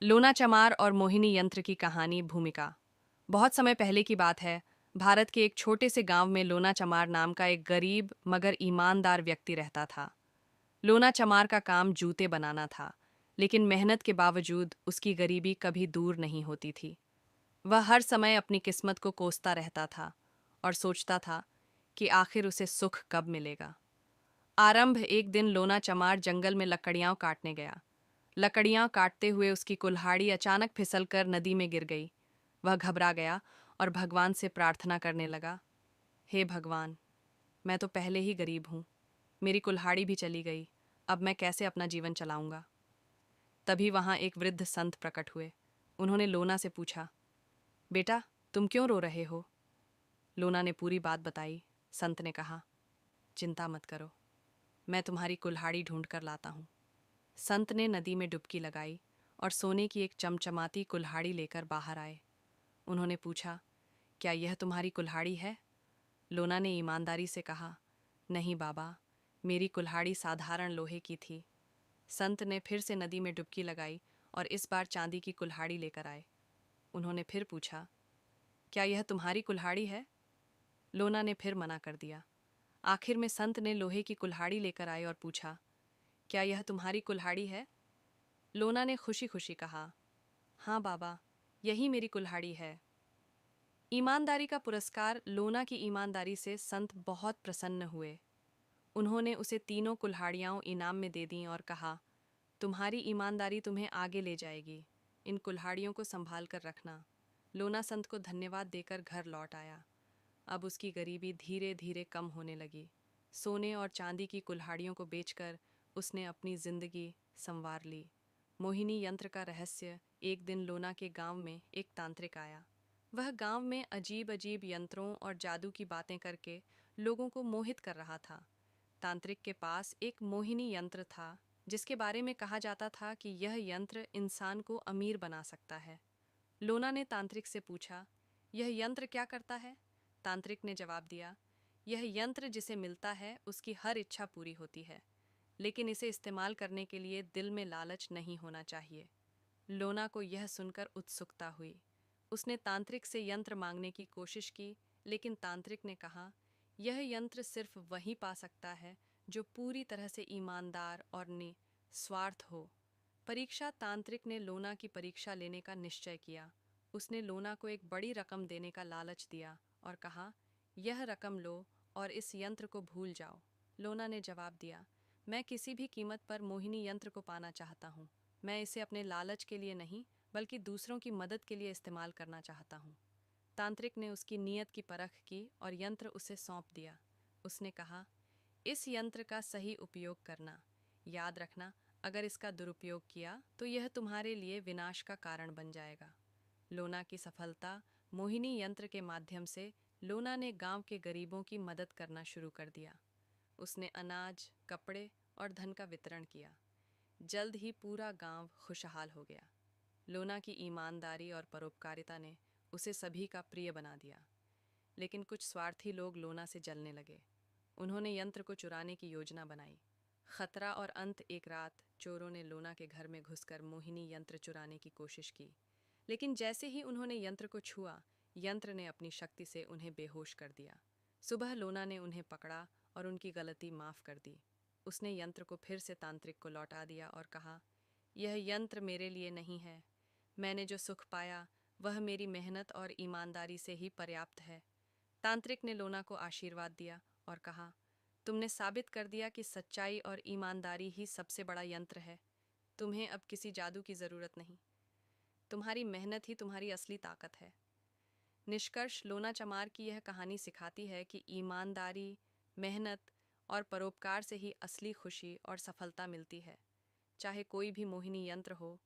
लोना चमार और मोहिनी यंत्र की कहानी भूमिका। बहुत समय पहले की बात है। भारत के एक छोटे से गांव में लोना चमार नाम का एक गरीब मगर ईमानदार व्यक्ति रहता था। लोना चमार का काम जूते बनाना था, लेकिन मेहनत के बावजूद उसकी गरीबी कभी दूर नहीं होती थी। वह हर समय अपनी किस्मत को कोसता रहता था और सोचता था कि आखिर उसे सुख कब मिलेगा। आरंभ एक दिन लोना चमार जंगल में लकड़ियां काटने गया। लकड़ियां काटते हुए उसकी कुल्हाड़ी अचानक फिसलकर नदी में गिर गई। वह घबरा गया और भगवान से प्रार्थना करने लगा, हे भगवान, मैं तो पहले ही गरीब हूँ, मेरी कुल्हाड़ी भी चली गई, अब मैं कैसे अपना जीवन चलाऊंगा। तभी वहां एक वृद्ध संत प्रकट हुए। उन्होंने लोना से पूछा, बेटा, तुम क्यों रो रहे हो? लोना ने पूरी बात बताई। संत ने कहा, चिंता मत करो, मैं तुम्हारी कुल्हाड़ी ढूंढ कर लाता हूँ। संत ने नदी में डुबकी लगाई और सोने की एक चमचमाती कुल्हाड़ी लेकर बाहर आए। उन्होंने पूछा, क्या यह तुम्हारी कुल्हाड़ी है? लोना ने ईमानदारी से कहा, नहीं बाबा, मेरी कुल्हाड़ी साधारण लोहे की थी। संत ने फिर से नदी में डुबकी लगाई और इस बार चांदी की कुल्हाड़ी लेकर आए। उन्होंने फिर पूछा, क्या यह तुम्हारी कुल्हाड़ी है? लोना ने फिर मना कर दिया। आखिर में संत ने लोहे की कुल्हाड़ी लेकर आए और पूछा, क्या यह तुम्हारी कुल्हाड़ी है? लोना ने खुशी खुशी कहा, हाँ बाबा, यही मेरी कुल्हाड़ी है। ईमानदारी का पुरस्कार। लोना की ईमानदारी से संत बहुत प्रसन्न हुए। उन्होंने उसे तीनों कुल्हाड़ियाँ इनाम में दे दीं और कहा, तुम्हारी ईमानदारी तुम्हें आगे ले जाएगी, इन कुल्हाड़ियों को संभाल कर रखना। लोना संत को धन्यवाद देकर घर लौट आया। अब उसकी गरीबी धीरे धीरे कम होने लगी। सोने और चांदी की कुल्हाड़ियों को बेचकर उसने अपनी जिंदगी संवार ली। मोहिनी यंत्र का रहस्य। एक दिन लोना के गांव में एक तांत्रिक आया। वह गांव में अजीब अजीब यंत्रों और जादू की बातें करके लोगों को मोहित कर रहा था। तांत्रिक के पास एक मोहिनी यंत्र था, जिसके बारे में कहा जाता था कि यह यंत्र इंसान को अमीर बना सकता है। लोना ने तांत्रिक से पूछा, यह यंत्र क्या करता है? तांत्रिक ने जवाब दिया, यह यंत्र जिसे मिलता है उसकी हर इच्छा पूरी होती है, लेकिन इसे इस्तेमाल करने के लिए दिल में लालच नहीं होना चाहिए। लोना को यह सुनकर उत्सुकता हुई। उसने तांत्रिक से यंत्र मांगने की कोशिश की, लेकिन तांत्रिक ने कहा, यह यंत्र सिर्फ वही पा सकता है जो पूरी तरह से ईमानदार और निस्वार्थ हो। परीक्षा। तांत्रिक ने लोना की परीक्षा लेने का निश्चय किया। उसने लोना को एक बड़ी रकम देने का लालच दिया और कहा, यह रकम लो और इस यंत्र को भूल जाओ। लोना ने जवाब दिया, मैं किसी भी कीमत पर मोहिनी यंत्र को पाना चाहता हूँ। मैं इसे अपने लालच के लिए नहीं, बल्कि दूसरों की मदद के लिए इस्तेमाल करना चाहता हूँ। तांत्रिक ने उसकी नीयत की परख की और यंत्र उसे सौंप दिया। उसने कहा, इस यंत्र का सही उपयोग करना। याद रखना, अगर इसका दुरुपयोग किया तो यह तुम्हारे लिए विनाश का कारण बन जाएगा। लोना की सफलता। मोहिनी यंत्र के माध्यम से लोना ने गांव के गरीबों की मदद करना शुरू कर दिया। उसने अनाज, कपड़े और धन का वितरण किया। जल्द ही पूरा गांव खुशहाल हो गया। लोना की ईमानदारी और परोपकारिता ने उसे सभी का प्रिय बना दिया। लेकिन कुछ स्वार्थी लोग लोना से जलने लगे। उन्होंने यंत्र को चुराने की योजना बनाई। खतरा और अंत। एक रात चोरों ने लोना के घर में घुसकर मोहिनी यंत्र चुराने की कोशिश की, लेकिन जैसे ही उन्होंने यंत्र को छुआ, यंत्र ने अपनी शक्ति से उन्हें बेहोश कर दिया। सुबह लोना ने उन्हें पकड़ा और उनकी गलती माफ कर दी। उसने यंत्र को फिर से तांत्रिक को लौटा दिया और कहा, यह यंत्र मेरे लिए नहीं है। मैंने जो सुख पाया वह मेरी मेहनत और ईमानदारी से ही पर्याप्त है। तांत्रिक ने लोना को आशीर्वाद दिया और कहा, तुमने साबित कर दिया कि सच्चाई और ईमानदारी ही सबसे बड़ा यंत्र है। तुम्हें अब किसी जादू की ज़रूरत नहीं। तुम्हारी मेहनत ही तुम्हारी असली ताकत है। निष्कर्ष। लोना चमार की यह कहानी सिखाती है कि ईमानदारी, मेहनत और परोपकार से ही असली खुशी और सफलता मिलती है। चाहे कोई भी मोहिनी यंत्र हो,